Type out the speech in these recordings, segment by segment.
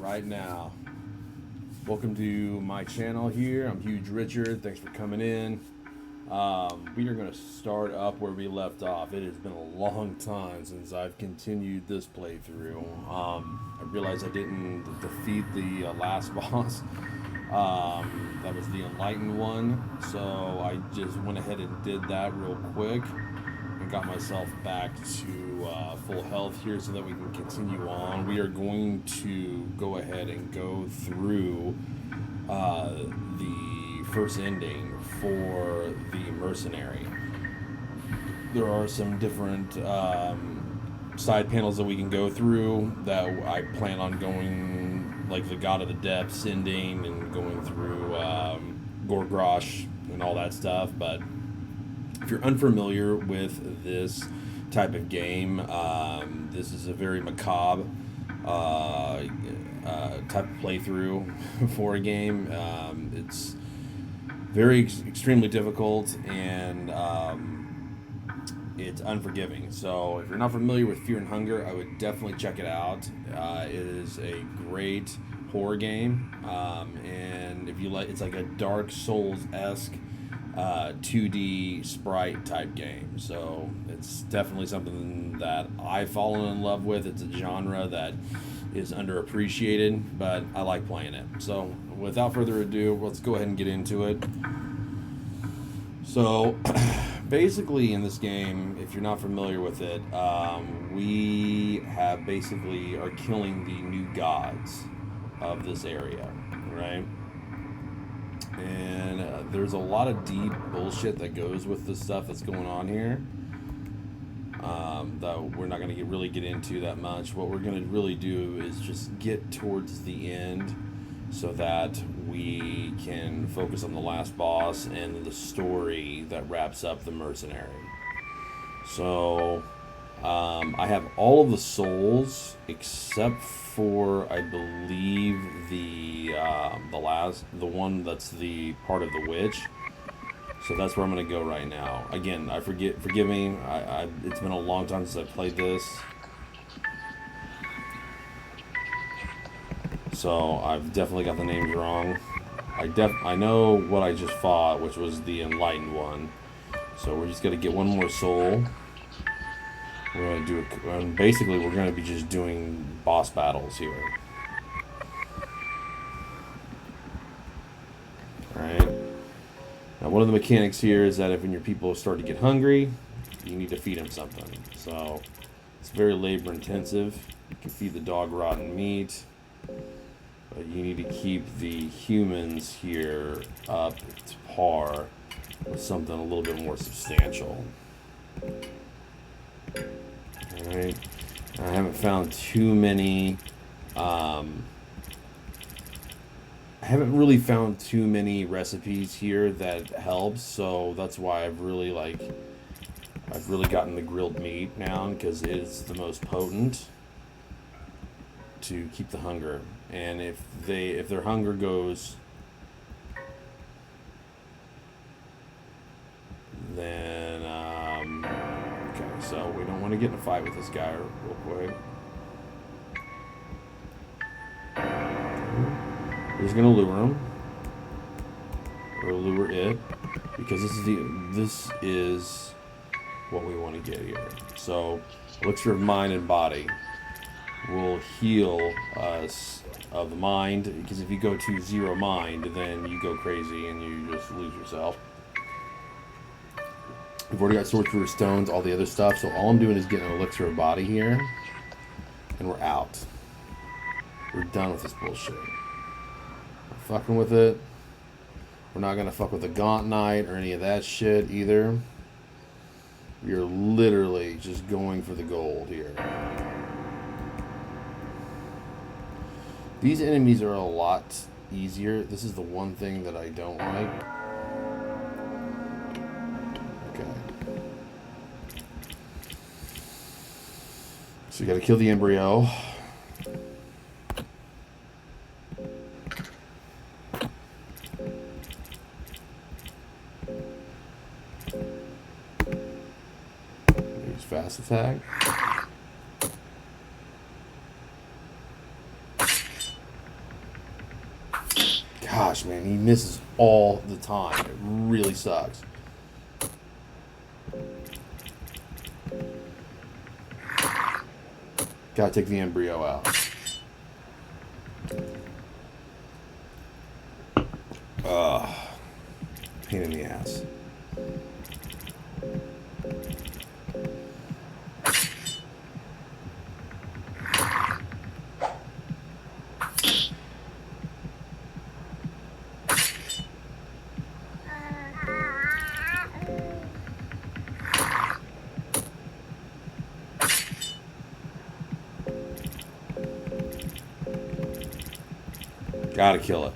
right now. Welcome to my channel here. I'm Huge Richard. Thanks for coming in. We are going to start up where we left off. It has been a long time since I've continued this playthrough. I realized I didn't defeat the last boss. That was the Enlightened one. So I just went ahead and did that real quick and got myself back to full health here so that we can continue on. We are going to go ahead and go through the first ending for the Mercenary. There are some different side panels that we can go through that I plan on going, like the God of the Depths ending and going through Gorgrosh and all that stuff. But if you're unfamiliar with this type of game, this is a very macabre type of playthrough for a game. It's very extremely difficult and it's unforgiving. So if you're not familiar with Fear and Hunger, I would definitely check it out. It is a great horror game, and if you like, it's like a Dark Souls-esque 2D sprite type game. So it's definitely something that I've fallen in love with. It's a genre that is underappreciated, but I like playing it. So without further ado, let's go ahead and get into it. So basically in this game, if you're not familiar with it, we have basically are killing the new gods of this area, right? And there's a lot of deep bullshit that goes with the stuff that's going on here, that we're not going to really get into that much. What we're going to really do is just get towards the end so that we can focus on the last boss and the story that wraps up the Mercenary. So I have all of the souls except for, I believe, the one that's the part of the witch. So that's where I'm gonna go right now. Again, forgive me. It's been a long time since I played this, so I've definitely got the names wrong. I know what I just fought, which was the Enlightened one. So we're just gonna get one more soul. We're going to do it, and basically we're going to be just doing boss battles here. Alright. Now one of the mechanics here is that if when your people start to get hungry, you need to feed them something. So it's very labor intensive. You can feed the dog rotten meat, but you need to keep the humans here up to par with something a little bit more substantial. Alright, I haven't found too many, I haven't really found too many recipes here that helps, so that's why I've really gotten the grilled meat now, because it is the most potent to keep the hunger. And if their hunger goes, then so we don't want to get in a fight with this guy real quick. We're just gonna lure him, or lure it, because this is what we want to get here. So elixir of mind and body will heal us of the mind, because if you go to 0 mind, then you go crazy and you just lose yourself. We've already got sorcerer stones, all the other stuff, so all I'm doing is getting an elixir of body here, and we're out. We're done with this bullshit. We're fucking with it. We're not gonna fuck with the Gaunt Knight or any of that shit either. We're literally just going for the gold here. These enemies are a lot easier. This is the one thing that I don't like. So you gotta kill the embryo. Use fast attack. Gosh, man, he misses all the time. It really sucks. Gotta take the embryo out. Ugh. Pain in the ass. Gotta kill it.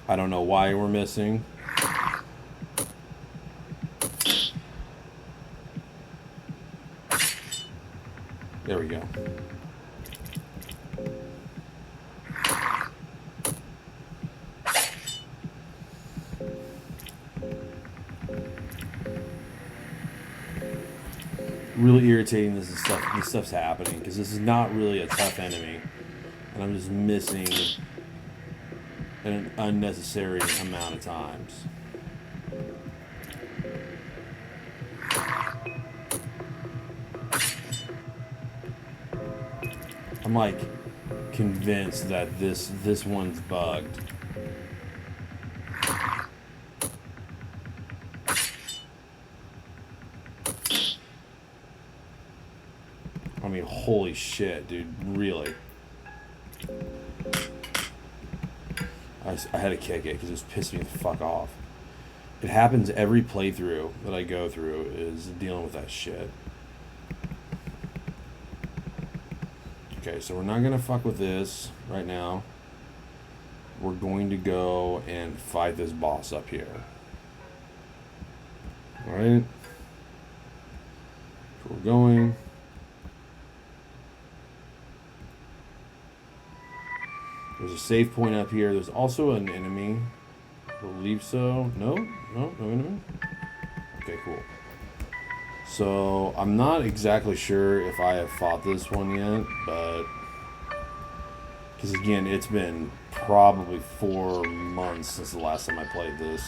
I don't know why we're missing. There we go. Really irritating this stuff's happening because this is not really a tough enemy, and I'm just missing an unnecessary amount of times. I'm like convinced that this one's bugged. I mean, holy shit, dude, really. I had to kick it because it was pissing me the fuck off. It happens every playthrough that I go through is dealing with that shit. Okay, so we're not going to fuck with this right now. We're going to go and fight this boss up here. Alright. So we're going. There's a save point up here. There's also an enemy. I believe so. No enemy. Okay, cool. So I'm not exactly sure if I have fought this one yet, but because again, it's been probably 4 months since the last time I played this.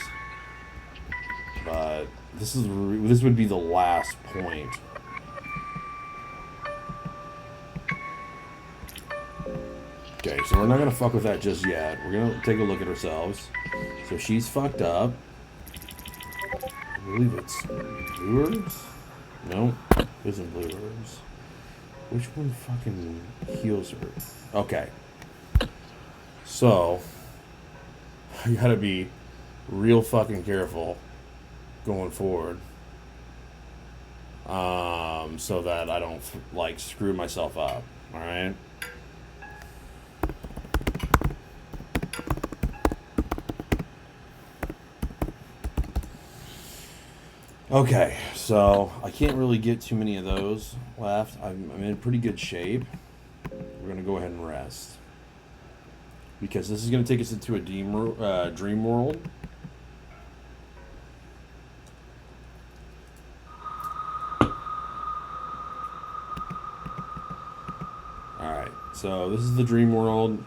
But this would be the last point. Okay, so we're not going to fuck with that just yet. We're going to take a look at ourselves. So she's fucked up. I believe it's blue herbs? No, it isn't blue herbs. Which one fucking heals her? Okay. So, I gotta be real fucking careful going forward. So that I don't, like, screw myself up. Alright? Okay, so I can't really get too many of those left. I'm in pretty good shape. We're going to go ahead and rest. Because this is going to take us into a dream world. Alright, so this is the dream world.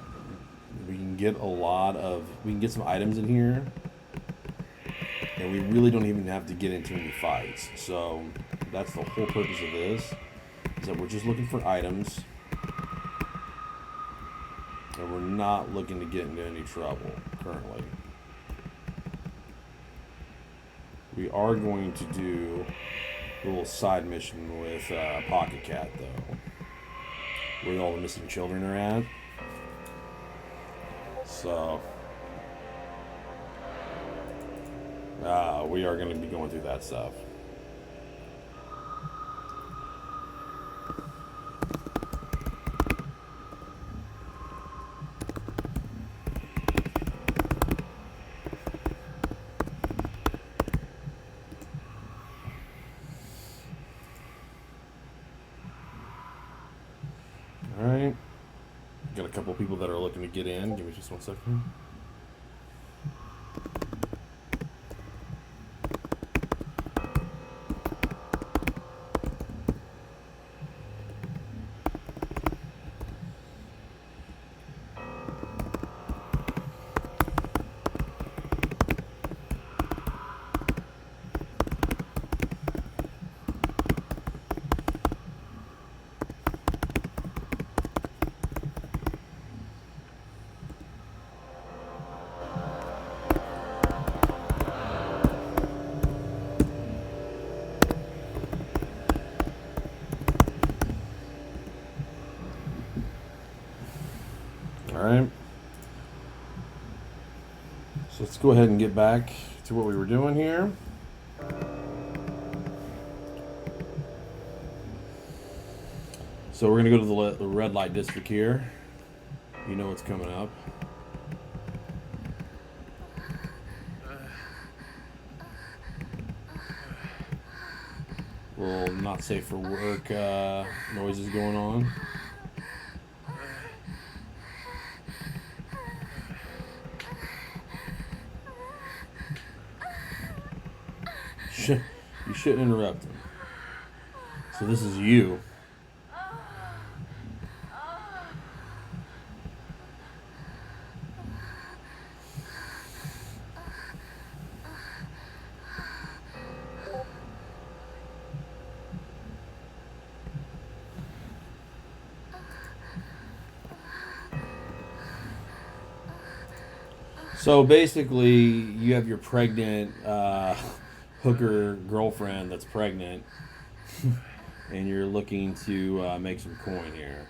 We can get some items in here. And we really don't even have to get into any fights. So that's the whole purpose of this. Is that we're just looking for items. And we're not looking to get into any trouble currently. We are going to do a little side mission with Pocket Cat though. Where all the missing children are at. So we are going to be going through that stuff. Alright. Got a couple people that are looking to get in. Give me just 1 second. Alright. So let's go ahead and get back to what we were doing here. So we're going to go to the red light district here. You know what's coming up. Little not safe for work noises going on. You shouldn't interrupt him. So this is you. So basically, you have your pregnant hooker girlfriend that's pregnant, and you're looking to make some coin here.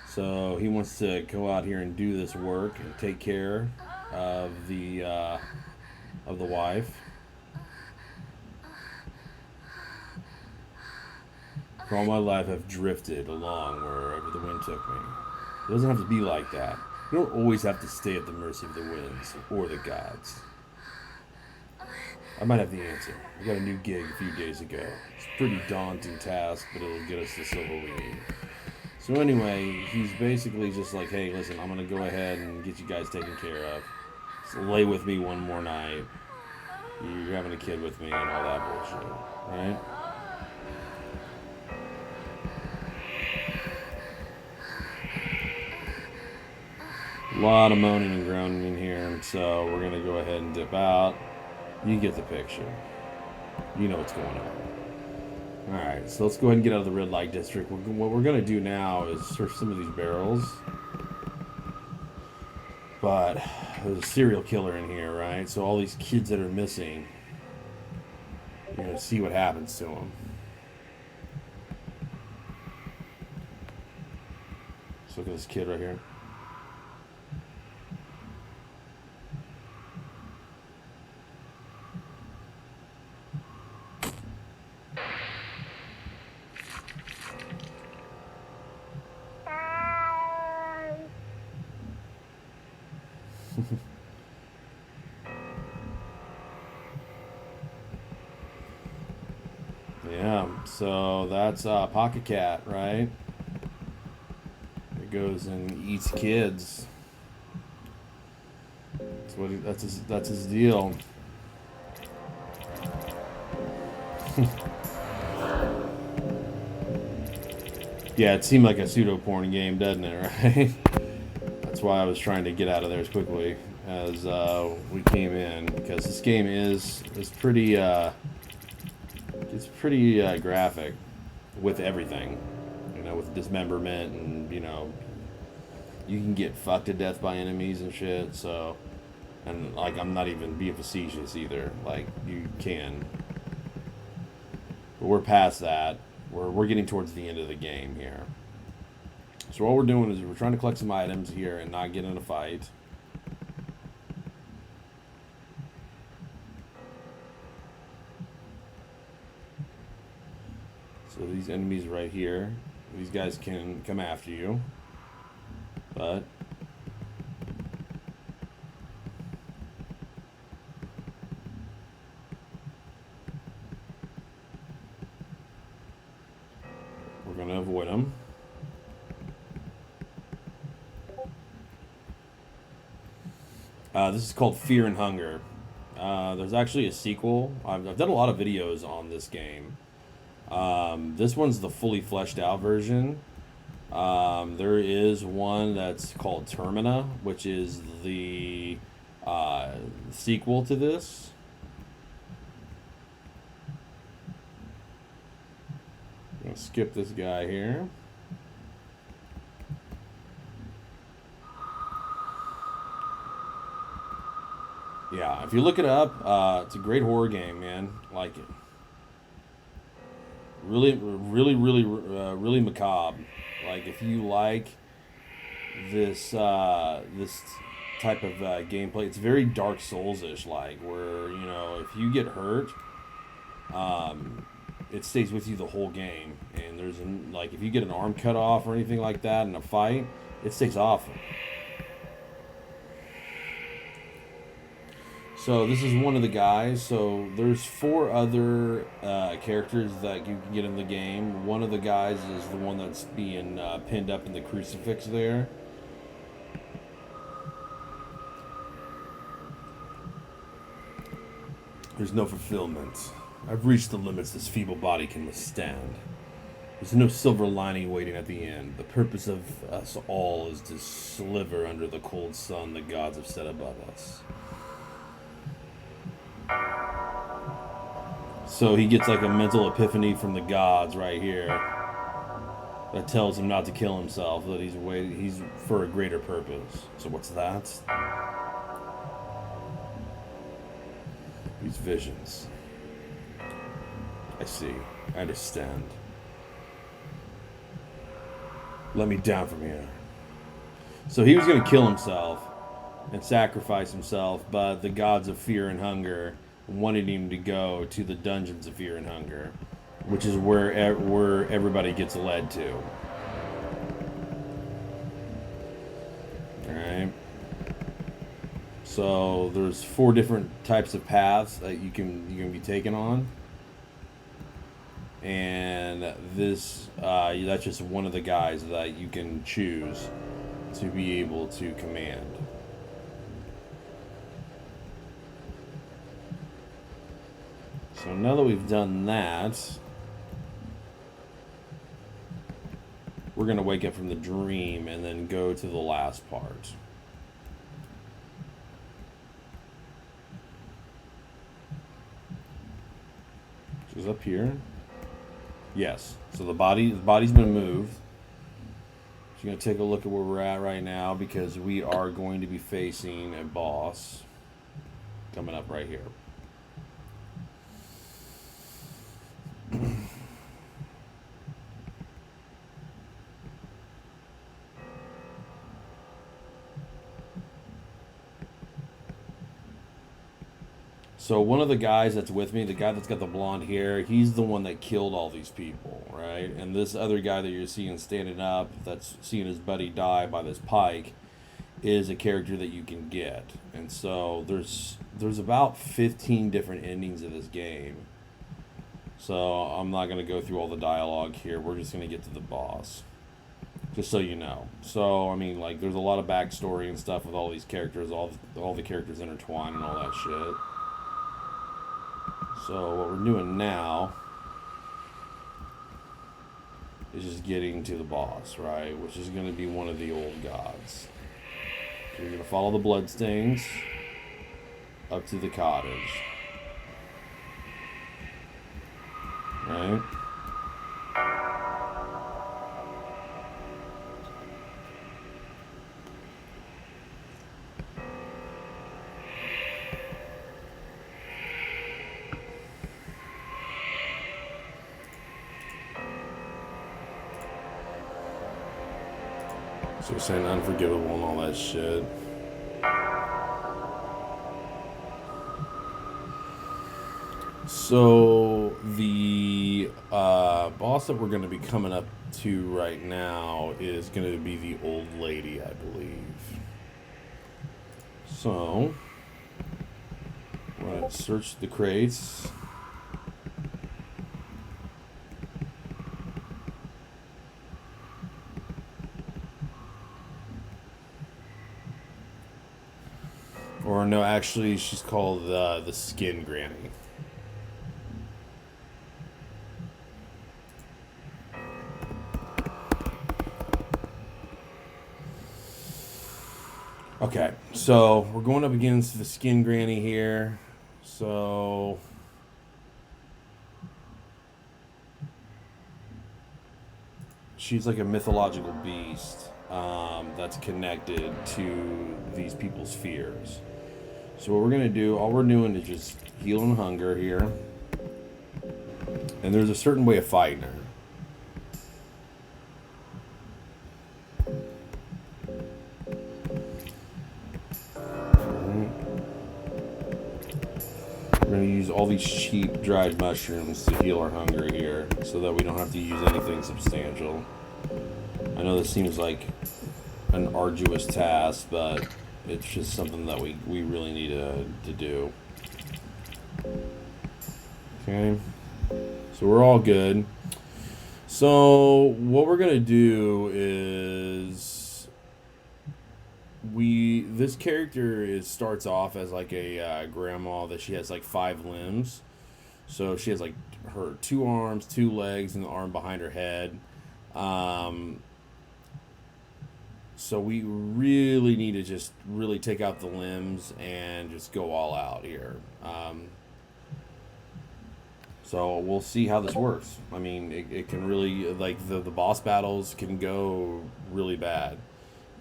So he wants to go out here and do this work and take care of the wife. For all my life, I've drifted along wherever the wind took me. It doesn't have to be like that. You don't always have to stay at the mercy of the winds or the gods. I might have the answer. I got a new gig a few days ago. It's a pretty daunting task, but it'll get us the silver we need. So anyway, he's basically just like, hey, listen, I'm going to go ahead and get you guys taken care of. So lay with me one more night. You're having a kid with me and all that bullshit, right? A lot of moaning and groaning in here, so we're going to go ahead and dip out. You get the picture. You know what's going on. Alright, so let's go ahead and get out of the red light district. What we're going to do now is search some of these barrels. But there's a serial killer in here, right? So all these kids that are missing, you're going to see what happens to them. Let's look at this kid right here. Yeah, so that's Pocket Cat, right? It goes and eats kids. That's his deal. Yeah, it seemed like a pseudo porn game, doesn't it? Right? That's why I was trying to get out of there as quickly as we came in, because this game is pretty it's pretty graphic with everything, you know, with dismemberment, and you know, you can get fucked to death by enemies and shit. So, and like, I'm not even being facetious either. Like, you can, but we're past that. We're getting towards the end of the game here. So what we're doing is we're trying to collect some items here and not get in a fight. So these enemies right here, these guys can come after you, but we're going to avoid them. This is called Fear and Hunger. There's actually a sequel. I've done a lot of videos on this game. This one's the fully fleshed out version. There is one that's called Termina, which is the sequel to this. I'm going to skip this guy here. Yeah, if you look it up, it's a great horror game, man. Like it. Really macabre. Like, if you like this type of gameplay. It's very Dark Souls-ish, like where if you get hurt, it stays with you the whole game. And like if you get an arm cut off or anything like that in a fight, it stays off. So this is one of the guys. So there's 4 other characters that you can get in the game. One of the guys is the one that's being pinned up in the crucifix there. There's no fulfillment. I've reached the limits this feeble body can withstand. There's no silver lining waiting at the end. The purpose of us all is to sliver under the cold sun the gods have set above us. So he gets like a mental epiphany from the gods right here that tells him not to kill himself, that he's for a greater purpose. So what's that? These visions. I see. I understand. Let me down from here. So he was going to kill himself and sacrifice himself, but the gods of fear and hunger wanted him to go to the dungeons of fear and hunger, which is where everybody gets led to. Alright. So there's 4 different types of paths that you can be taken on. And this that's just one of the guys that you can choose to be able to command. So now that we've done that, we're going to wake up from the dream and then go to the last part. Which is up here. Yes. So the body's been moved. So you're going to take a look at where we're at right now, because we are going to be facing a boss coming up right here. So one of the guys that's with me, the guy that's got the blonde hair, he's the one that killed all these people, right? And this other guy that you're seeing standing up, that's seeing his buddy die by this pike, is a character that you can get. And so there's about 15 different endings of this game. So I'm not going to go through all the dialogue here. We're just going to get to the boss, just so you know. So I mean, like, there's a lot of backstory and stuff with all these characters, all the characters intertwined and all that shit. So what we're doing now is just getting to the boss, right? Which is going to be one of the old gods. So you're going to follow the bloodstains up to the cottage. Right? So we're saying unforgivable and all that shit. So the boss that we're going to be coming up to right now is going to be the old lady, I believe. So we're going to search the crates. Or no, actually, she's called the Skin Granny. Okay, so we're going up against the Skin Granny here. So she's like a mythological beast that's connected to these people's fears. So what we're going to do, all we're doing is just healing hunger here. And there's a certain way of fighting her. use all these cheap dried mushrooms to heal our hunger here, so that we don't have to use anything substantial. I know this seems like an arduous task, but it's just something that we really need to do. Okay, so we're all good. So what we're gonna do is this character starts off as like a grandma that she has like 5 limbs. So she has like her 2 arms, 2 legs, and the arm behind her head. So we really need to just really take out the limbs and just go all out here. So we'll see how this works. I mean, it can really, like, the boss battles can go really bad.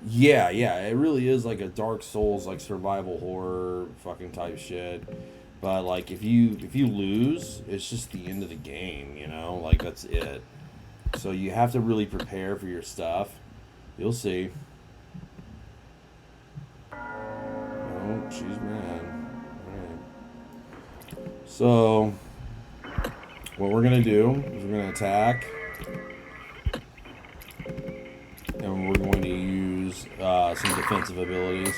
Yeah, it really is like a Dark Souls, like, survival horror fucking type shit. But, like, if you lose, it's just the end of the game, you know? Like, that's it. So you have to really prepare for your stuff. You'll see. Oh, she's mad. Alright. So what we're gonna do is we're gonna attack, and we're going to use some defensive abilities.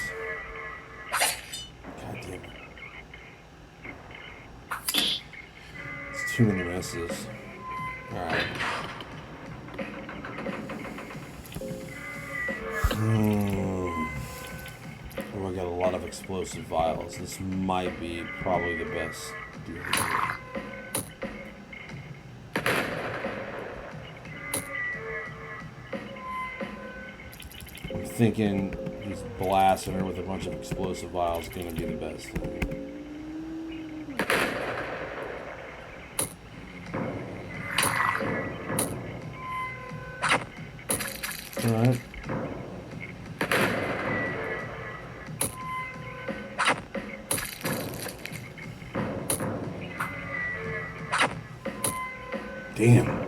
God damn it. It's too many misses. Alright. Oh, I got a lot of explosive vials. This might be probably the best deal to do. I'm thinking just blasting her with a bunch of explosive vials is going to be the best thing. Alright. Damn.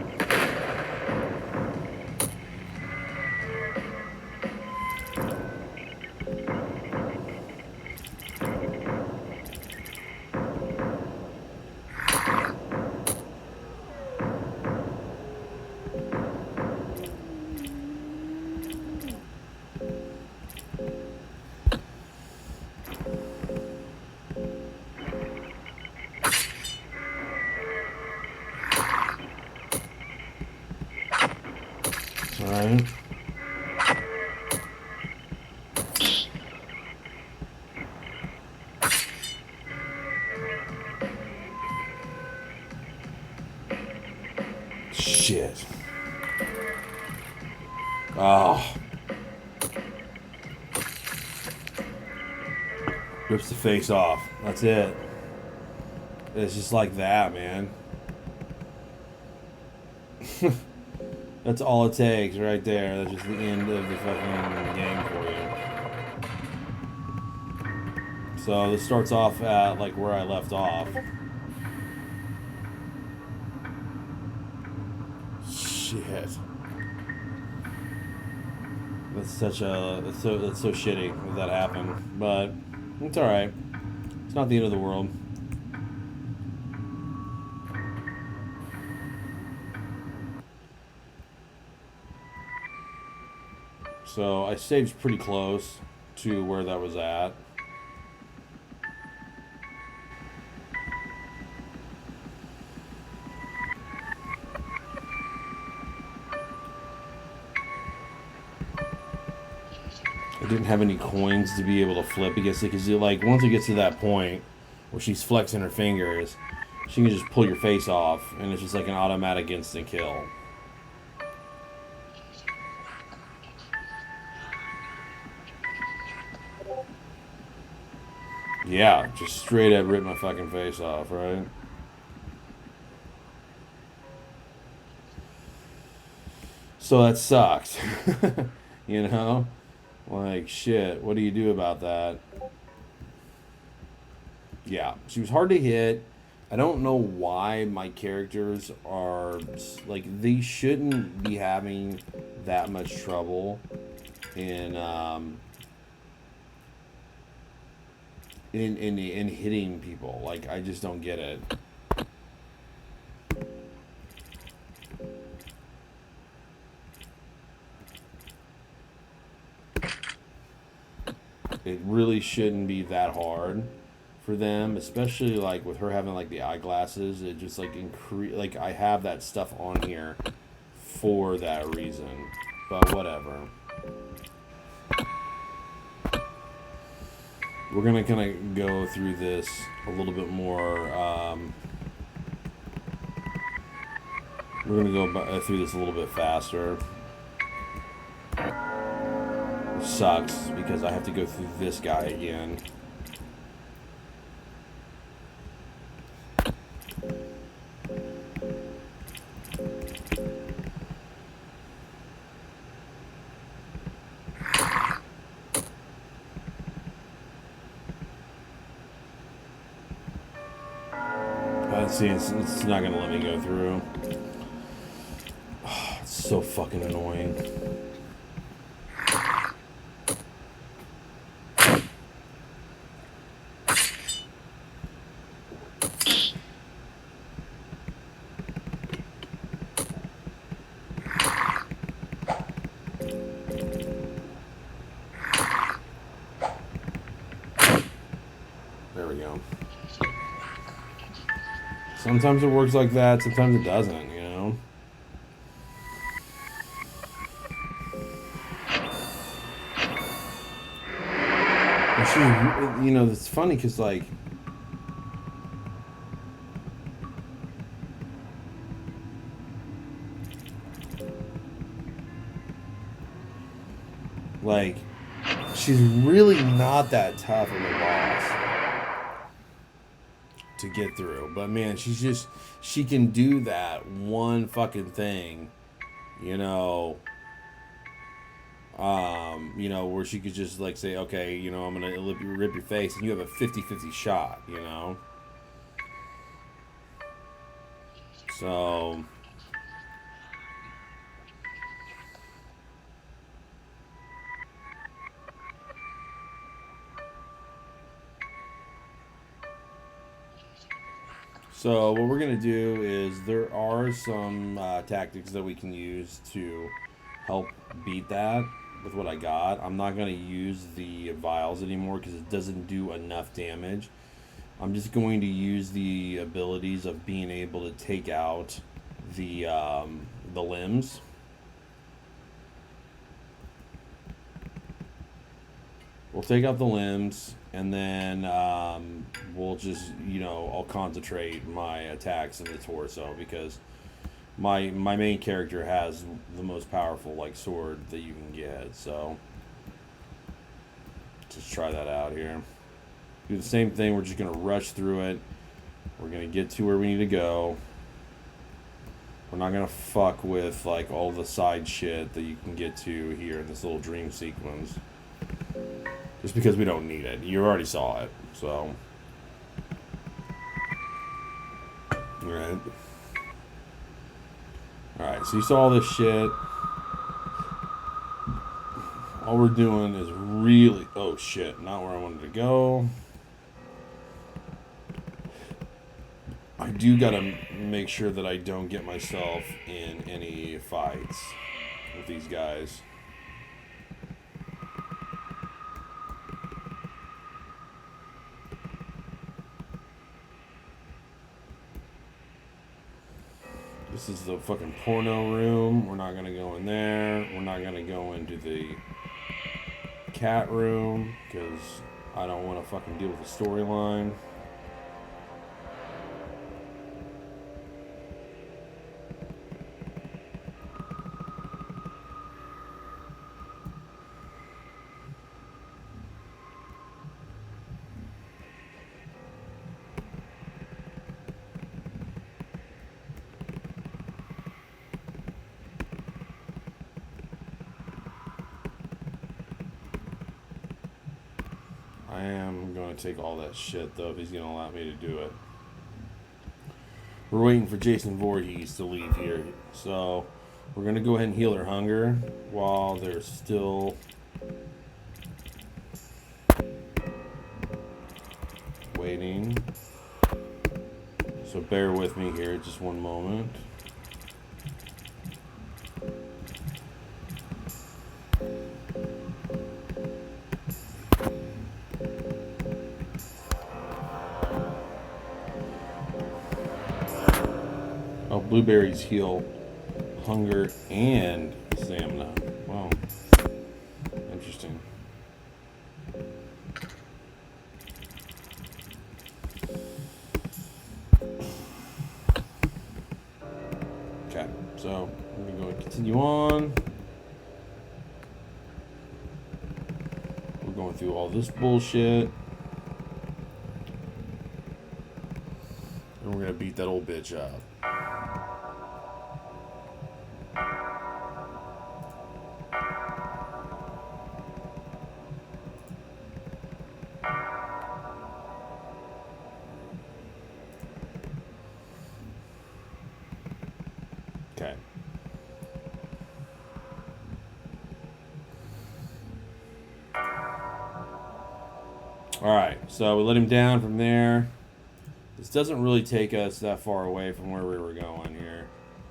Alright. Shit. Oh. Rips the face off. That's it. It's just like that, man. That's all it takes right there. That's just the end of the fucking game for you. So this starts off at like where I left off. Shit. That's so shitty that happened. But it's alright. It's not the end of the world. So I saved pretty close to where that was at. I didn't have any coins to be able to flip because like once it gets to that point where she's flexing her fingers, she can just pull your face off and it's just like an automatic instant kill. Yeah, just straight up rip my fucking face off, right? So that sucks. You know? Like, shit, what do you do about that? Yeah, she was hard to hit. I don't know why my characters are, like, they shouldn't be having that much trouble in in hitting people. Like, I just don't get it. It really shouldn't be that hard for them, especially like with her having like the eyeglasses. It just like increase, like, I have that stuff on here for that reason, but whatever. We're gonna kind of go through this a little bit more. We're gonna go through this a little bit faster. Which sucks because I have to go through this guy again. See, it's not gonna let me go through. Oh, it's so fucking annoying. There we go. Sometimes it works like that, sometimes it doesn't, you know? And she, you know, it's funny because, like, she's really not that tough of a boss to get through, but man, she can do that one fucking thing, you know, where she could just like say, okay, you know, I'm gonna rip your face, and you have a 50-50 shot, you know. So So what we're going to do is there are some tactics that we can use to help beat that with what I got. I'm not going to use the vials anymore because it doesn't do enough damage. I'm just going to use the abilities of being able to take out the limbs. We'll take out the limbs, and then we'll just, you know, I'll concentrate my attacks in the torso because my main character has the most powerful like sword that you can get. So just try that out here. Do the same thing. We're just gonna rush through it. We're gonna get to where we need to go. We're not gonna fuck with like all the side shit that you can get to here in this little dream sequence. Just because we don't need it. You already saw it, so. Alright. Alright, so you saw all this shit. All we're doing is really... Oh, shit. Not where I wanted to go. I do gotta make sure that I don't get myself in any fights with these guys. This is the fucking porno room. We're not gonna go in there. We're not gonna go into the cat room because I don't want to fucking deal with the storyline. I am going to take all that shit, though, if he's going to allow me to do it. We're waiting for Jason Voorhees to leave here. So, we're going to go ahead and heal her hunger while there's still... waiting. So bear with me here, just one moment. Oh, blueberries heal hunger and stamina. Wow. Interesting. Okay, so I'm gonna go and continue on. We're going through all this bullshit. And we're gonna beat that old bitch up. Okay. Alright, so we let him down from there. This doesn't really take us that far away from where we were going here.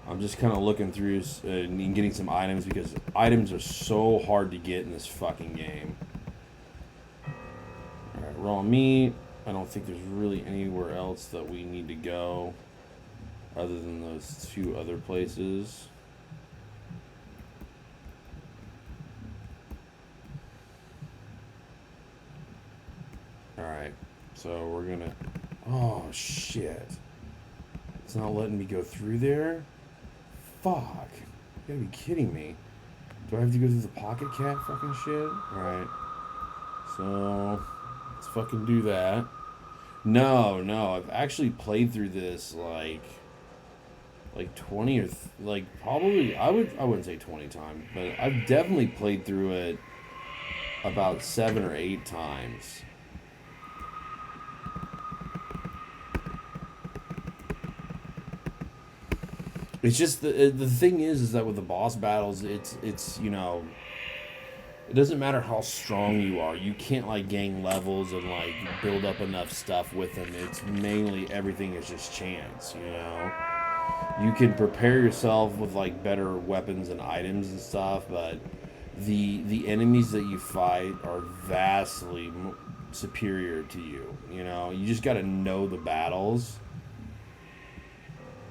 I'm just kind of looking through and getting some items because items are so hard to get in this fucking game. Alright, raw meat. I don't think there's really anywhere else that we need to go other than those two other places. Alright, so we're gonna... Oh, shit. It's not letting me go through there? Fuck. You gotta be kidding me. Do I have to go through the pocket cat fucking shit? Alright. So, let's fucking do that. No, I've actually played through this like 20 or probably I wouldn't say 20 times, but I've definitely played through it about 7 or 8 times. It's just the thing is that with the boss battles, it's you know, it doesn't matter how strong you are. You can't like gain levels and like build up enough stuff with them. It's mainly everything is just chance, you know. You can prepare yourself with like better weapons and items and stuff, but the enemies that you fight are vastly superior to you. You know, you just got to know the battles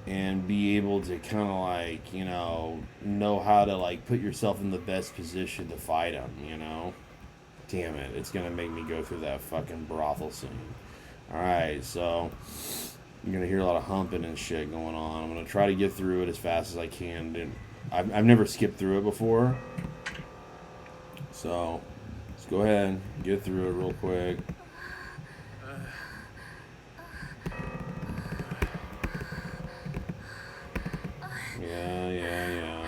and be able to kind of like, you know how to like put yourself in the best position to fight them, you know. Damn it, it's gonna make me go through that fucking brothel scene. Alright, so you're gonna hear a lot of humping and shit going on. I'm gonna try to get through it as fast as I can. Dude, I've never skipped through it before, so let's go ahead and get through it real quick. Yeah.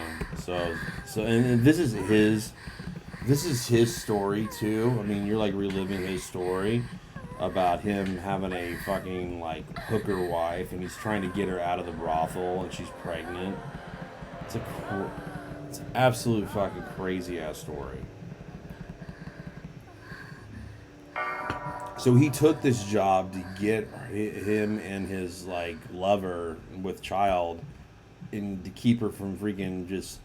So and this is his story too. I mean, you're like reliving his story about him having a fucking like hooker wife, and he's trying to get her out of the brothel, and she's pregnant. It's an absolute fucking crazy ass story. So he took this job to get him and his like lover with child, and to keep her from freaking just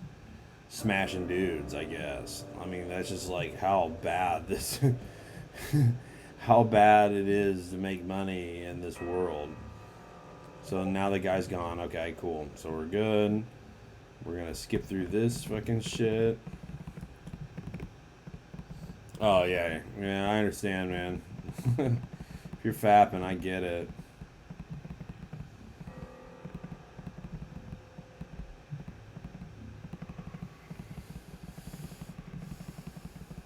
smashing dudes, I guess. I mean, that's just like how bad this how bad it is to make money in this world. So now the guy's gone. Okay, cool. So we're good. We're gonna skip through this fucking shit. Oh yeah, I understand, man. If you're fapping, I get it.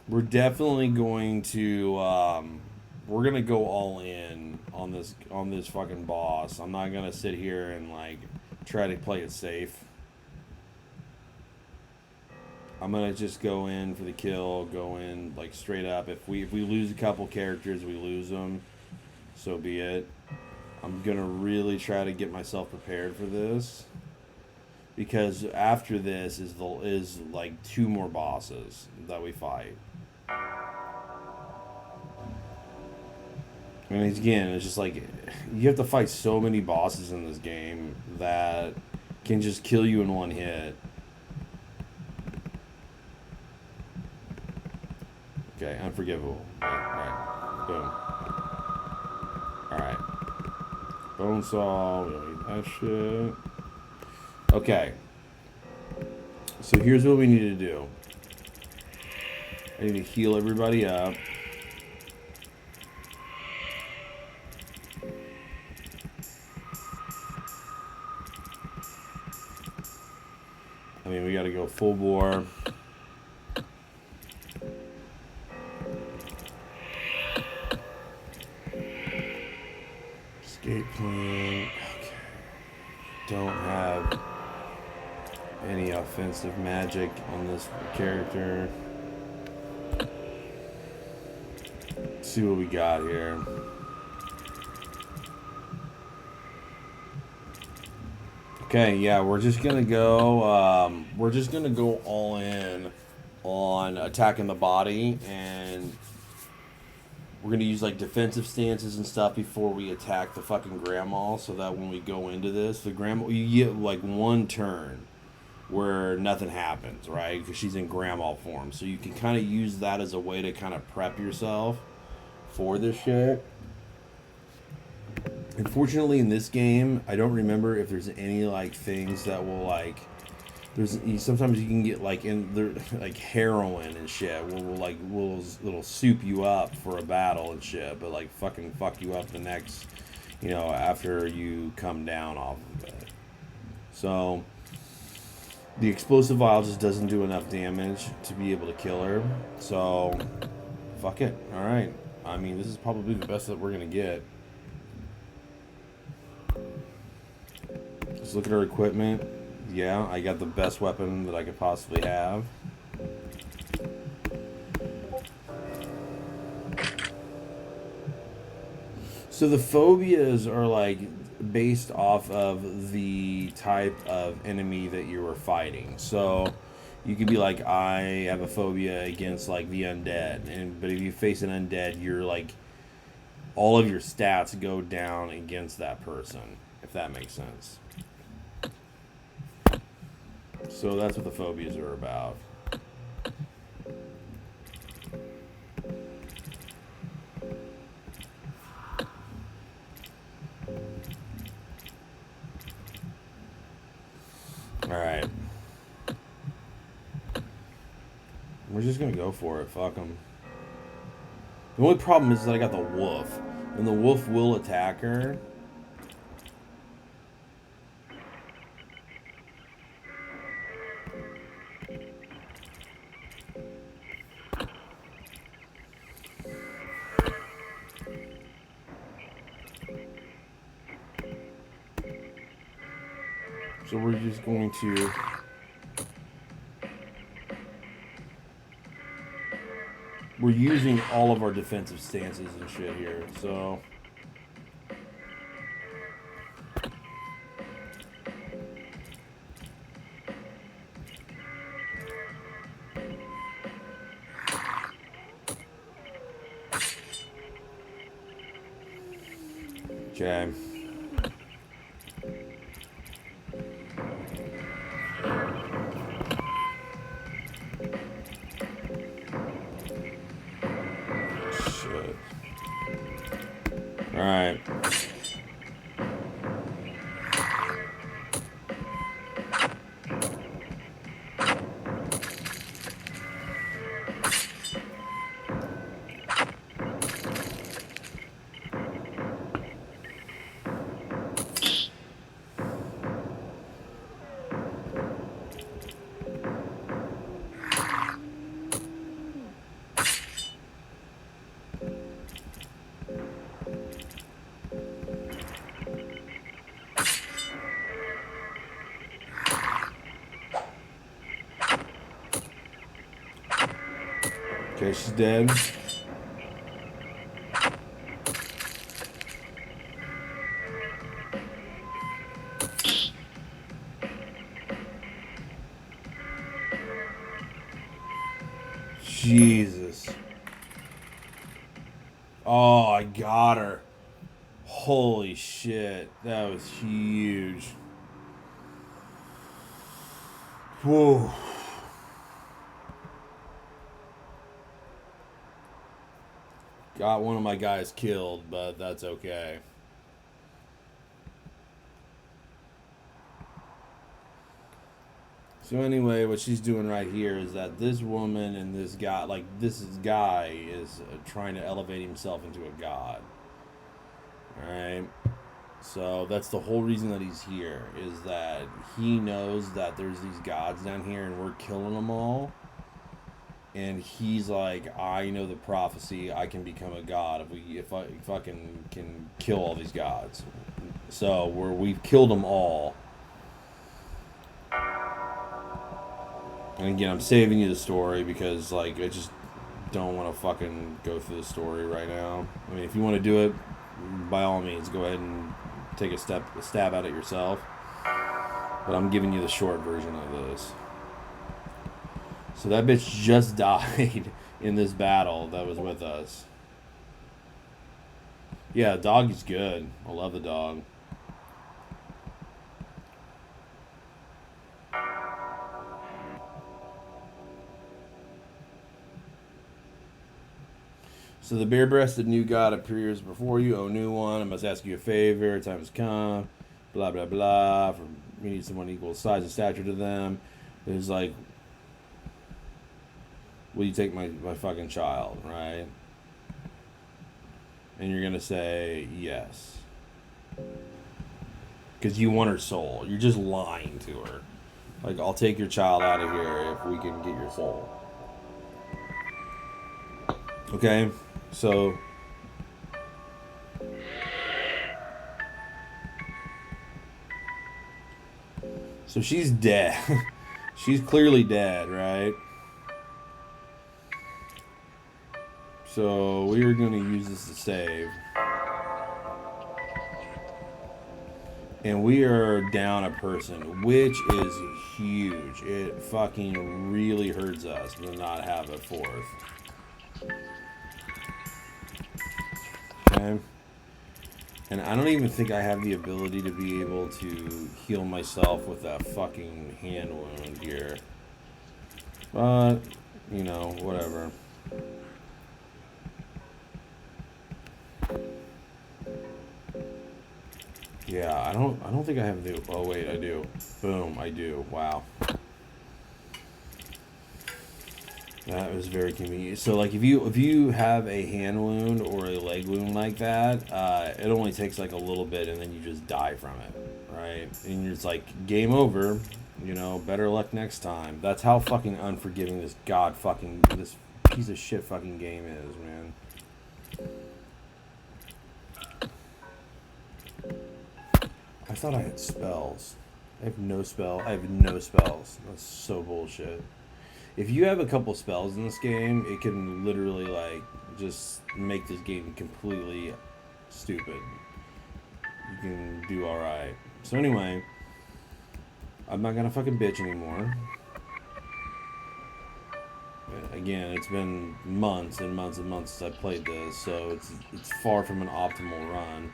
We're definitely going to we're gonna go all in on this fucking boss. I'm not gonna sit here and like try to play it safe. I'm gonna just go in for the kill, go in like straight up. If we lose a couple characters, we lose them. So be it. I'm gonna really try to get myself prepared for this, because after this is like 2 more bosses that we fight. And again, it's just like you have to fight so many bosses in this game that can just kill you in one hit. Okay, unforgivable. Alright, boom. Alright. Bone saw, we don't need that shit. Okay. So here's what we need to do. I need to heal everybody up. I mean, we gotta go full bore. Escape plan. Okay. Don't have any offensive magic on this character. Let's see what we got here. Okay, yeah, we're just gonna go. We're just gonna go all in on attacking the body, and we're gonna use like defensive stances and stuff before we attack the fucking grandma, so that when we go into this, the grandma, you get like one turn where nothing happens, right? Because she's in grandma form, so you can kind of use that as a way to kind of prep yourself for this shit. Unfortunately, in this game, I don't remember if there's any like things that will like. There's sometimes you can get like in there like heroin and shit. Will soup you up for a battle and shit, but like fucking fuck you up the next, after you come down off of it. So the explosive vial just doesn't do enough damage to be able to kill her. So fuck it. All right. I mean, this is probably the best that we're gonna get. Let's look at our equipment. Yeah, I got the best weapon that I could possibly have. So the phobias are like based off of the type of enemy that you were fighting. So you could be like, I have a phobia against like the undead, but if you face an undead, you're like, all of your stats go down against that person, if that makes sense. So that's what the phobias are about. Alright. We're just gonna go for it. Fuck them. The only problem is that I got the wolf. And the wolf will attack her. So we're just going to... We're using all of our defensive stances and shit here, so... Okay. Shit. Alright. Okay, she's dead. Jesus. Oh, I got her. Holy shit. That was huge. Whoa. Got one of my guys killed, but that's okay. So anyway, what she's doing right here is that this woman and this guy, like guy, is trying to elevate himself into a god. All right. So that's the whole reason that he's here, is that he knows that there's these gods down here and we're killing them all. And he's like, I know the prophecy. I can become a god if I fucking can kill all these gods. So we've killed them all. And again, I'm saving you the story because like I just don't want to fucking go through the story right now. I mean, if you want to do it, by all means, go ahead and take a stab at it yourself. But I'm giving you the short version of this. So that bitch just died in this battle that was with us. Yeah, dog is good. I love the dog. So the bare-breasted new god appears before you, O new one. I must ask you a favor. Time has come. Blah, blah, blah. For you need someone equal size and stature to them. It's like, will you take my fucking child, right? And you're going to say yes. Because you want her soul. You're just lying to her. Like, I'll take your child out of here if we can get your soul. Okay? So she's dead. She's clearly dead, right? So we are going to use this to save. And we are down a person, which is huge. It fucking really hurts us to not have a fourth. Okay? And I don't even think I have the ability to be able to heal myself with that fucking hand wound here. But, you know, whatever. Yeah, I don't think I have the... Oh, wait, I do. Boom, I do. Wow. That was very convenient. So, like, if you have a hand wound or a leg wound like that, it only takes, like, a little bit, and then you just die from it, right? And you're just like, game over, you know, better luck next time. That's how fucking unforgiving this this piece of shit fucking game is, man. I thought I had spells. I have no spells. That's so bullshit. If you have a couple spells in this game, it can literally, like, just make this game completely stupid. You can do alright. So anyway, I'm not gonna fucking bitch anymore. Again, it's been months and months and months since I played this, so it's far from an optimal run.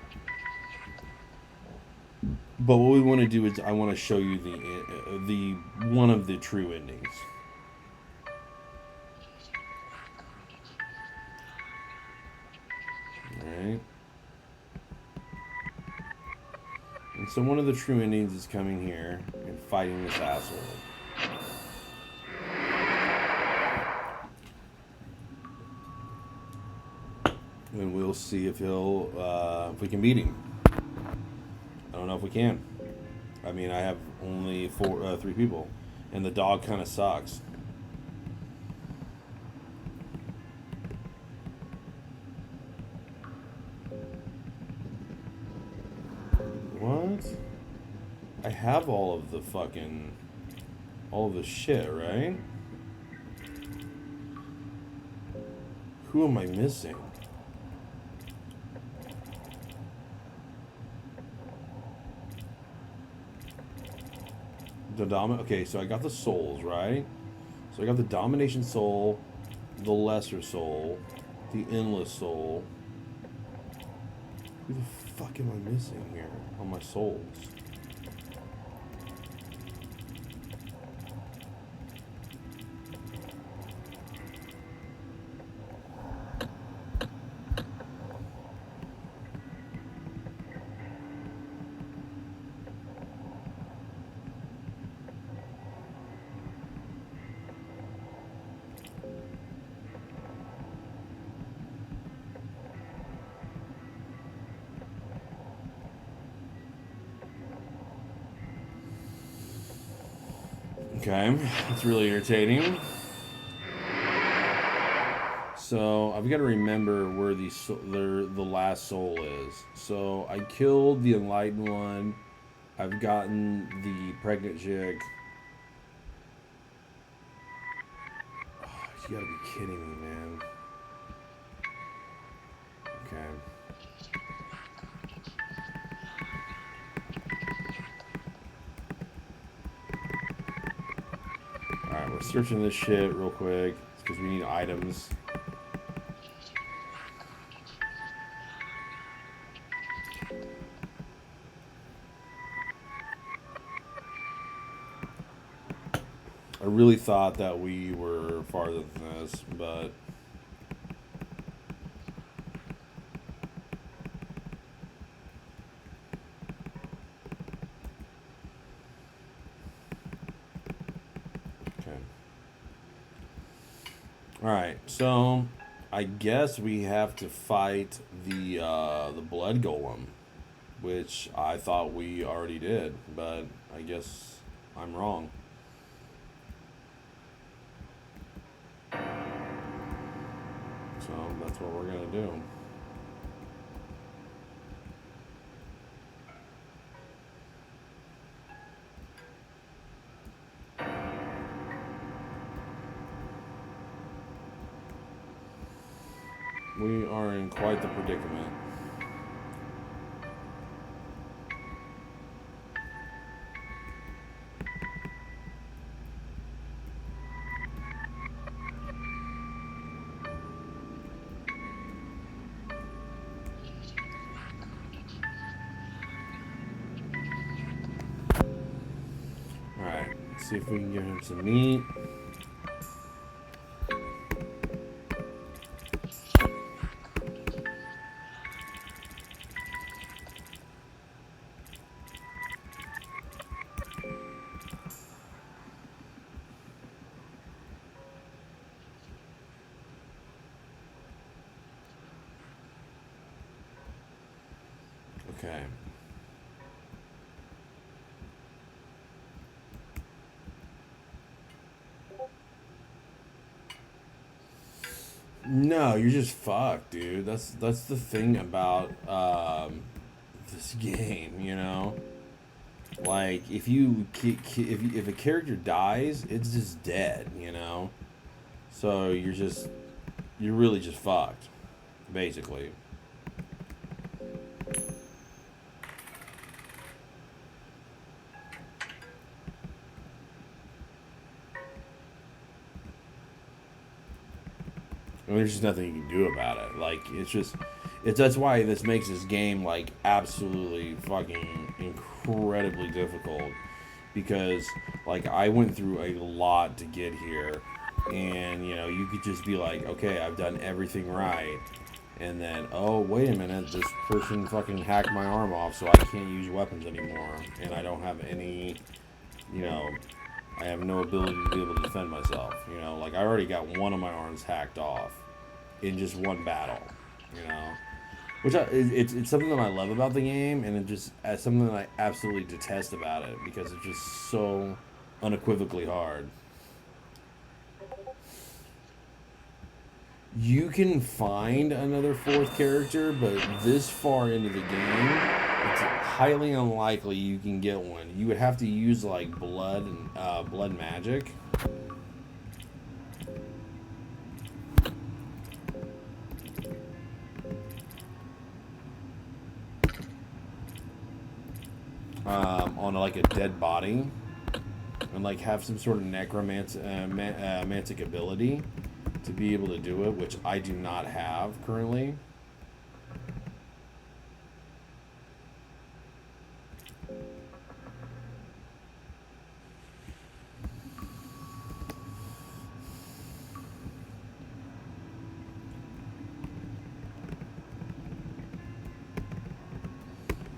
But what we want to do is I want to show you the one of the true endings. Alright. And so one of the true endings is coming here and fighting this asshole. And we'll see if if we can beat him. I don't know if we can. I mean, I have only 3 people. And the dog kind of sucks. What? I have all of the shit, right? Who am I missing? Okay, so I got the souls, right? So I got the domination soul, the lesser soul, the endless soul, Who the fuck am I missing here on my souls? Okay, that's really irritating. So I've got to remember where the last soul is. So I killed the enlightened one. I've gotten the pregnant chick. Oh, you gotta be kidding me, man. Okay. Alright, we're searching this shit real quick. It's because we need items. I really thought that we were farther than this, but... Okay. Alright, so... I guess we have to fight the blood golem, which I thought we already did, but I guess I'm wrong. So that's what we're gonna do. We are in quite the predicament. Alright, let's see if we can give him some meat. Okay. No, you're just fucked, dude. That's the thing about this game, you know. Like if if a character dies, it's just dead, you know. So you're really just fucked, basically. I mean, there's just nothing you can do about it. Like, that's why this makes this game, like, absolutely fucking incredibly difficult. Because, like, I went through a lot to get here. And, you know, you could just be like, okay, I've done everything right. And then, oh, wait a minute, this person fucking hacked my arm off, so I can't use weapons anymore. And I don't have any, you know, I have no ability to be able to defend myself. You know, like I already got one of my arms hacked off in just one battle. You know, which it's something that I love about the game, and it just something that I absolutely detest about it because it's just so unequivocally hard. You can find another fourth character, but this far into the game, it's highly unlikely you can get one. You would have to use like blood and blood magic. On like a dead body, and like have some sort of necromantic ability to be able to do it, which I do not have currently.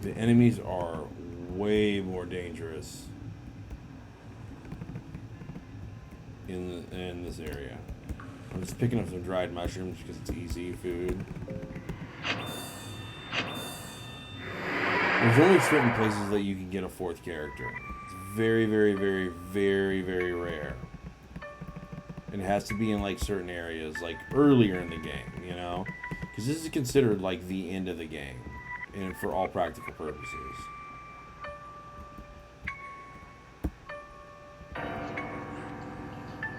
The enemies are way more dangerous in this area. I'm just picking up some dried mushrooms because it's easy food. There's only certain places that you can get a fourth character. It's very, very, very, very, very rare. And it has to be in like certain areas, like earlier in the game, you know? Because this is considered like the end of the game, and for all practical purposes.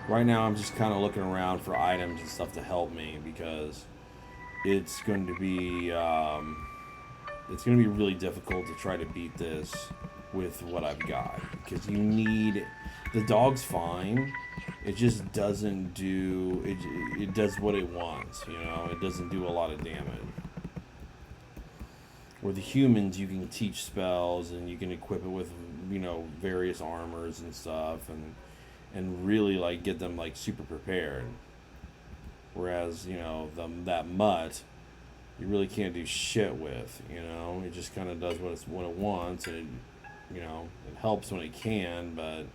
Right now, I'm just kind of looking around for items and stuff to help me because it's going to be really difficult to try to beat this with what I've got, because you need the dog's fine. It just doesn't do it. It does what it wants, you know. It doesn't do a lot of damage. Where the humans, you can teach spells and you can equip it with, you know, various armors and stuff, and really like get them like super prepared. Whereas, you know, that mutt, you really can't do shit with, you know. It just kind of does what it wants, and it, you know, it helps when it can, but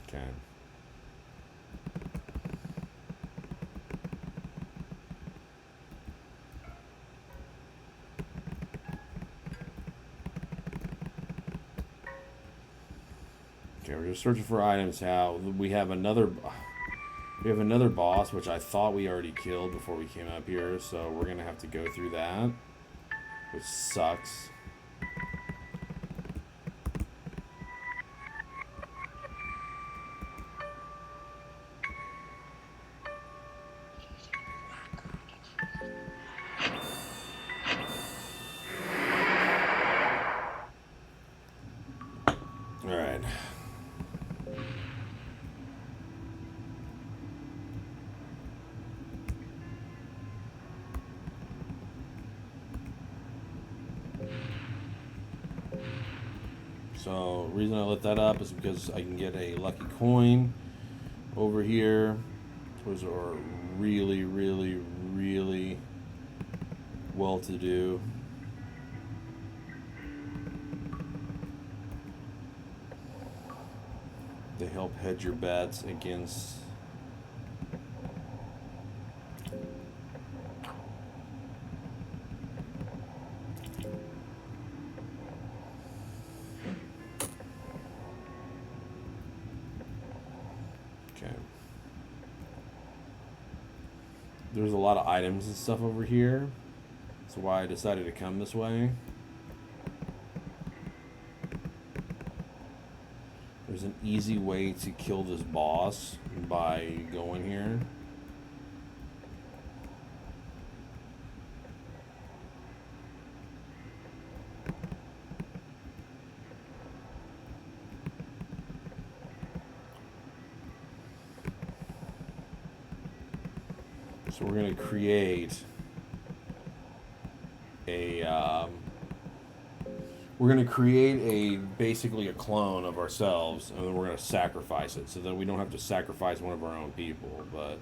okay. Okay, we're just searching for items. How we have another boss, which I thought we already killed before we came up here, so we're gonna have to go through that, which sucks. All right. So, the reason I lit that up is because I can get a lucky coin over here. Those are really, really, really well to do. They help hedge your bets against there's a lot of items and stuff over here. That's why I decided to come this way. There's an easy way to kill this boss by going here. So we're going to create basically a clone of ourselves, and then we're going to sacrifice it so that we don't have to sacrifice one of our own people. But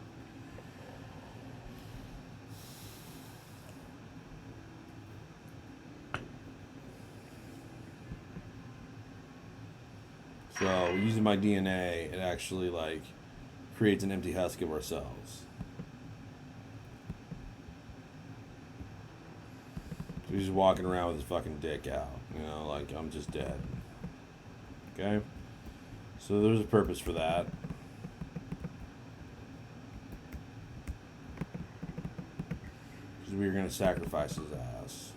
so using my DNA, it actually like creates an empty husk of ourselves. So he's just walking around with his fucking dick out, you know, like I'm just dead. Okay? So there's a purpose for that. Because we are going to sacrifice his ass.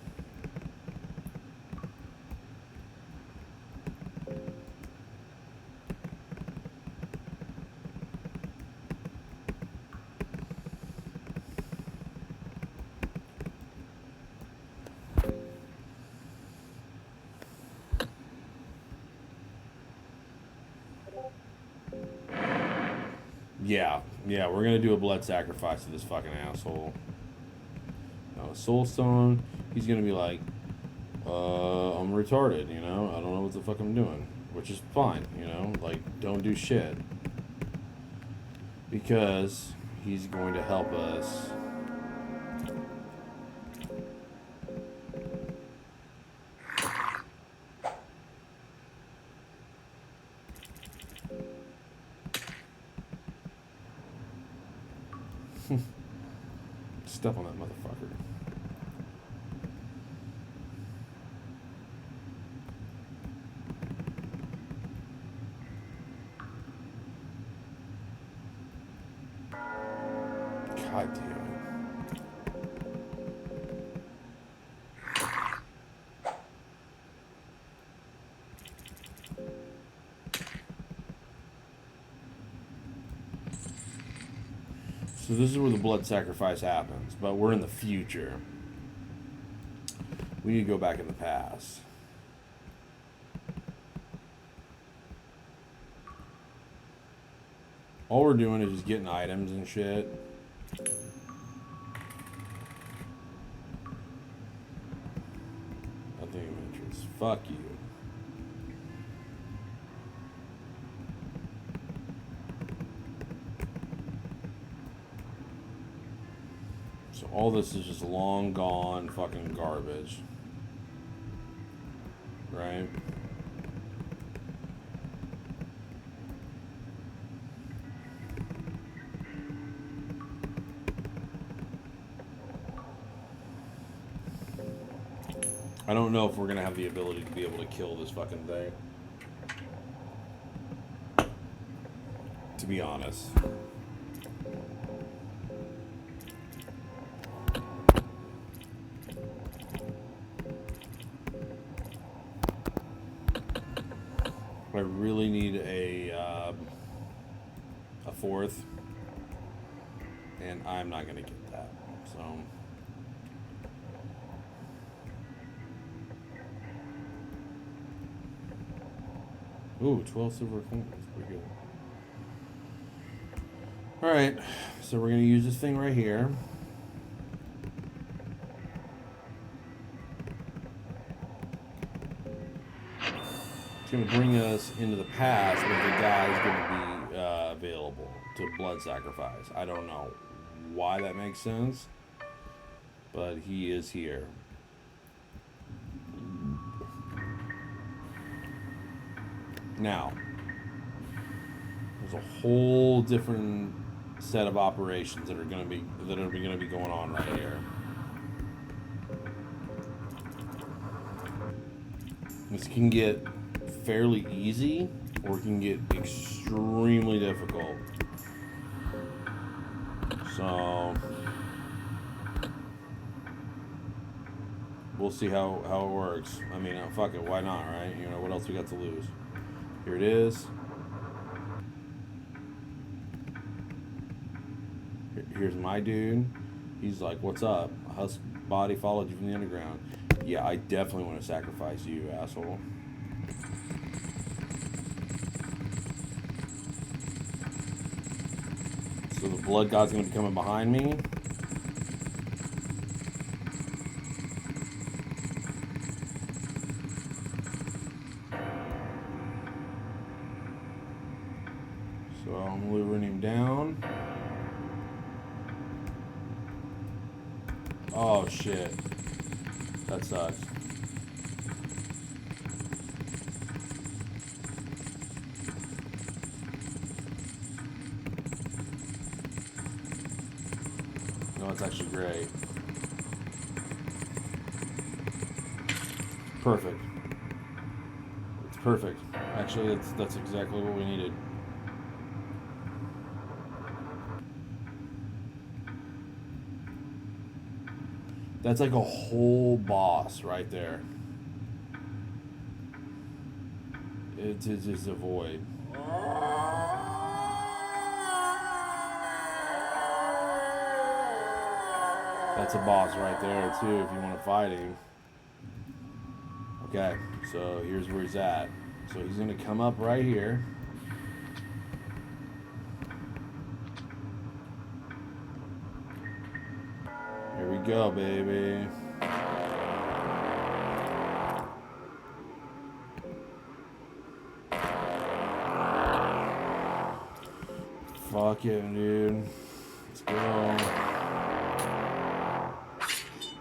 Yeah, we're gonna do a blood sacrifice to this fucking asshole. Now, a soul stone, he's gonna be like, I'm retarded, you know? I don't know what the fuck I'm doing. which is fine, you know, like, don't do shit. Because he's going to help us. Step on that motherfucker. God damn it. So this is where the blood sacrifice happens, but we're in the future. We need to go back in the past. All we're doing is just getting items and shit. Nothing adventures. Fuck you. So all this is just long gone fucking garbage. Right? I don't know if we're gonna have the ability to be able to kill this fucking thing. To be honest. I really need a fourth, and I'm not gonna get that. So. Ooh, 12 silver coins. That's pretty good. Alright, so we're going to use this thing right here. It's going to bring us into the past where the guy is going to be available to blood sacrifice. I don't know why that makes sense, but he is here. Now, there's a whole different set of operations that are going to be going on right here. This can get fairly easy, or it can get extremely difficult. So we'll see how it works. I mean, fuck it, why not, right? You know, what else we got to lose? Here it is. Here's my dude. He's like, what's up? Husk body followed you from the underground. Yeah, I definitely want to sacrifice you, asshole. So the blood god's going to be coming behind me. So I'm luring him down. Oh shit. That sucks. No, it's actually great. Perfect. It's perfect. Actually, that's exactly what we needed. That's like a whole boss right there. It's just a void. That's a boss right there too if you want to fight him. Okay, so here's where he's at. So he's gonna come up right here. Here we go, baby. Fuck it, dude. Let's go.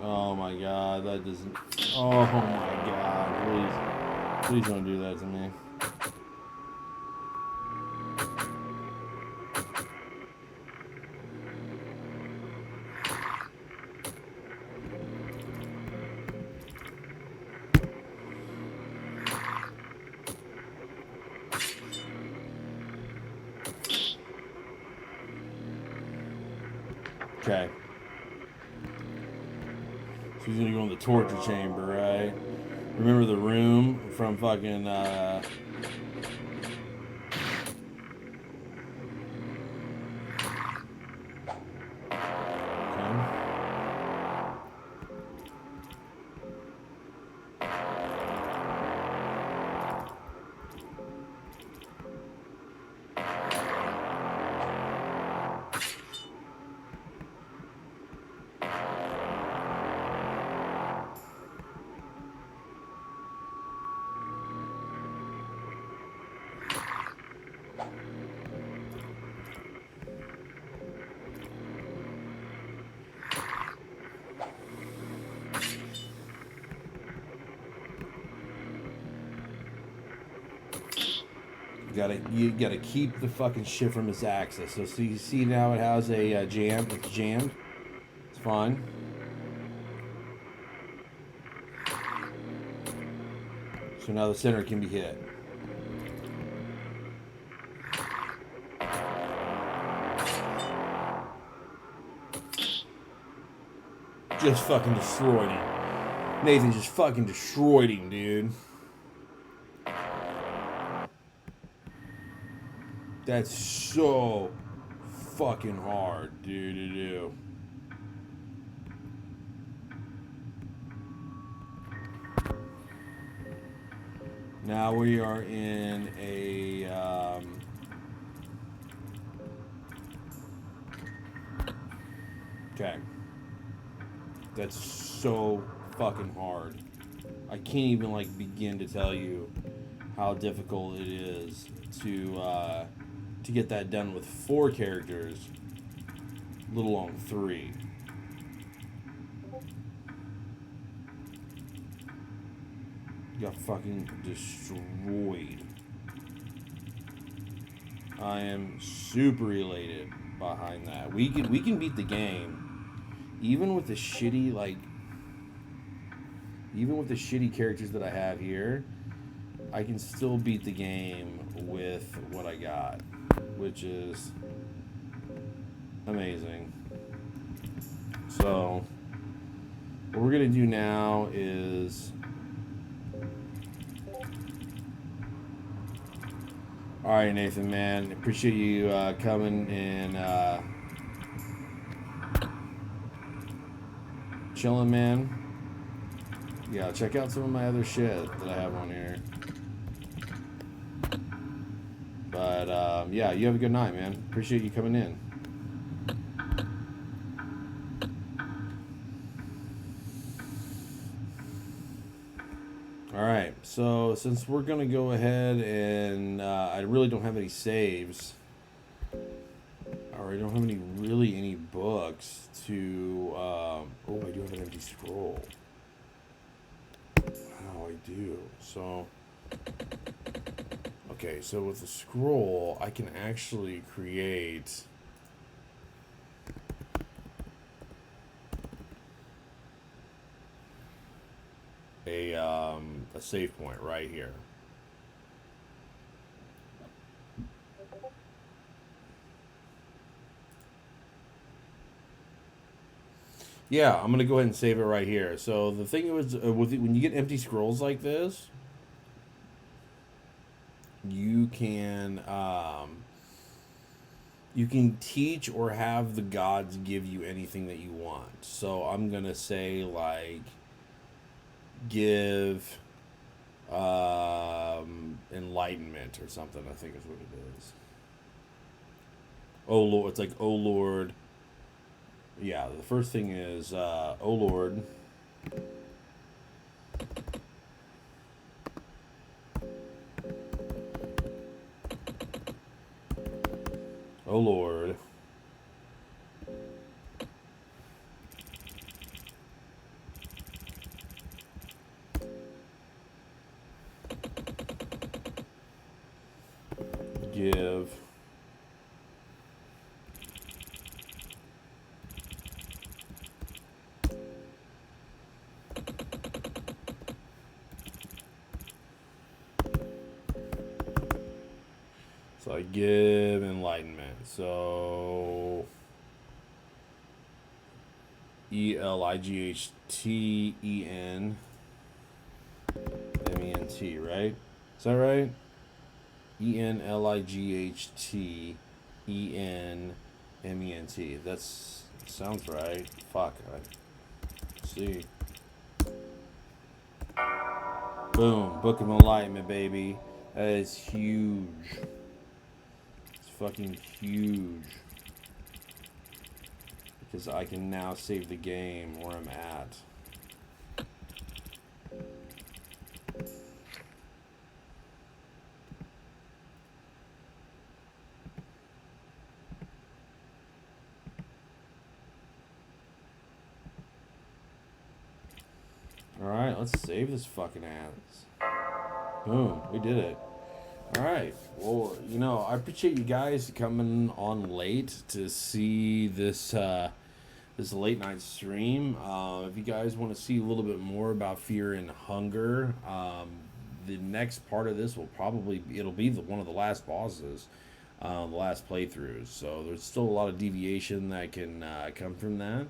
Oh my god, that doesn't... Oh my god, please. Please don't do that to me. Okay. So he's gonna go in the torture chamber, right? Remember the room from fucking, Okay. You gotta keep the fucking shit from its axis. So see now it has a jam. It's jammed. It's fine. So now the center can be hit. Just fucking destroyed him. Nathan just fucking destroyed him, dude. That's so fucking hard, dude, to do. Now we are in a okay. That's so fucking hard. I can't even like begin to tell you how difficult it is to get that done with 4 characters, let alone 3. Got fucking destroyed. I am super elated behind that. We can beat the game, even with the shitty characters that I have here. I can still beat the game with what I got, which is amazing. So what we're gonna do now is, all right, Nathan, man, appreciate you coming and chilling, man. Yeah, check out some of my other shit that I have on here. But yeah, you have a good night, man. Appreciate you coming in. All right, so since we're gonna go ahead and I really don't have any saves, or I don't have any books to. Oh, I do have an empty scroll. Oh, I do. So. Okay, so with the scroll, I can actually create a save point right here. Yeah, I'm gonna go ahead and save it right here. So the thing was, when you get empty scrolls like this, you can teach or have the gods give you anything that you want. So I'm gonna say like give enlightenment or something, I think is what it is. Oh Lord, it's like, oh Lord. Yeah, the first thing is oh Lord. Oh Lord. Give. So I give enlightenment. So ELIGHTENMENT, right? Is that right? ENLIGHTENMENT. That's sounds right. Fuck. See. Boom. Book of Enlightenment, baby. That is huge. It's fucking huge. Because I can now save the game where I'm at. Alright, let's save this fucking ass. Boom, we did it. Alright, well, you know, I appreciate you guys coming on late to see this this late night stream. If you guys want to see a little bit more about Fear and Hunger, the next part of this will probably, it'll be one of the last bosses, the last playthroughs. So there's still a lot of deviation that can come from that.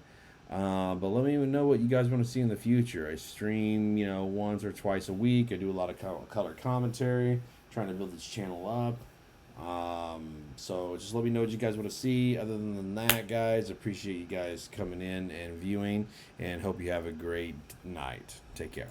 But let me know what you guys want to see in the future. I stream, you know, once or twice a week. I do a lot of color commentary, trying to build this channel up. So just let me know what you guys want to see. Other than that, guys, appreciate you guys coming in and viewing, and hope you have a great night. Take care.